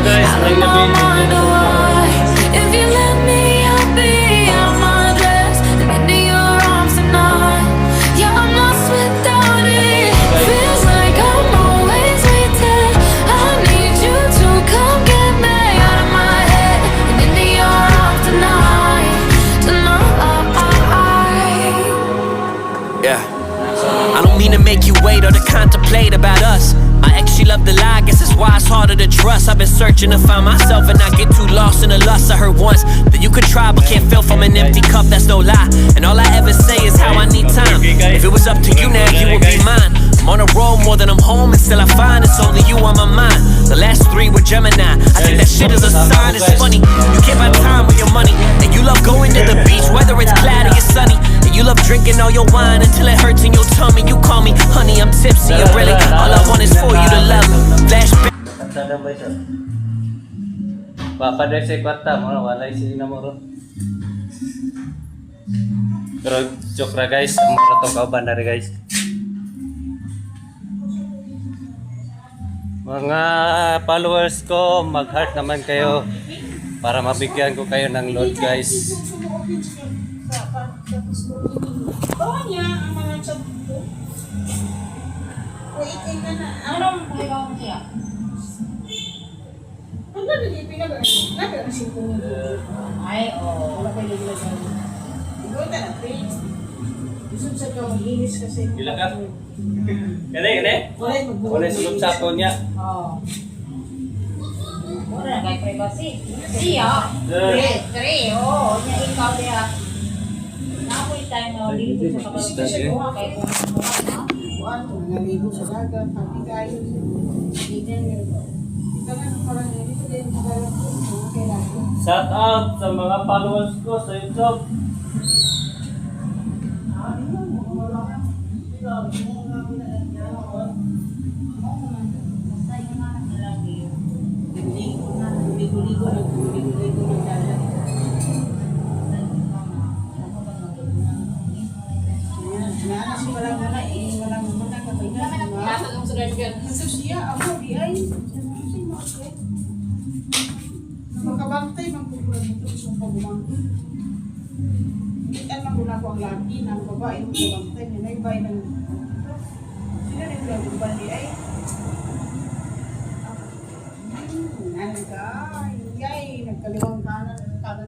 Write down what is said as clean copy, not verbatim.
guys, Out of my mind, why? If you let me, I'll be out my dress and into your arms tonight. Yeah, I'm lost without it. Feels like I'm always waiting. I need you to come get me out of my head and into your arms tonight. Yeah. I don't mean to make you wait or to contemplate about us. My ex, she loved to lie, guess that's why it's harder to trust. I've been searching to find myself and not get too lost in the lust. I heard once that you could try but can't fill from an empty cup, that's no lie. And all I ever say is how I need time. If it was up to you now, you would be mine. I'm on a roll more than I'm home, and still I find it's only you on my mind. The last three were Gemini. I think that shit is a sign, it's funny. You can't buy time with your money, and you love going to the beach, whether it's cloudy or sunny. And you love drinking all your wine until it hurts in your tummy. You call me honey, I'm tipsy, and really all I want is for you to love me. Flashback. Kanta ba siya? Papadek sa kwarta mo, walay si namoro. Pero joke ra guys, ang mga to kauban na rin guys. Mga followers ko, mag-heart naman kayo para mabigyan ko kayo ng load guys. Bawa niya ang mga chat ko. O itin ka na. Anong pagkakaw mo siya? Ang ganda niya pinag-asin. Labi ang sipong nito. Ay, oo. Wala kayo nilagay. Ikaw na na, please. Gusto sa ikaw maglinis kasi. Gila ka? Gani? Wala sulog sa ako niya. Oo. Wala na kayo privacy. Siya. Tre. Oo. Niya ikaw niya. Napoy tayo na dito sa kapatid siya kuha kay kung ano kuan kung naligo sa dagat pati kayo dito ito na parang dito din parang kailangan Shout out sa mga followers ko sa YouTube. makabantay magpupulan ito sa pagumangkin. Hindi ang guna ko ang laki ng babae ng pagumantay niya na ibay ng sila rin lang yung bali ay ano ka, yay, nagkaliwang kanan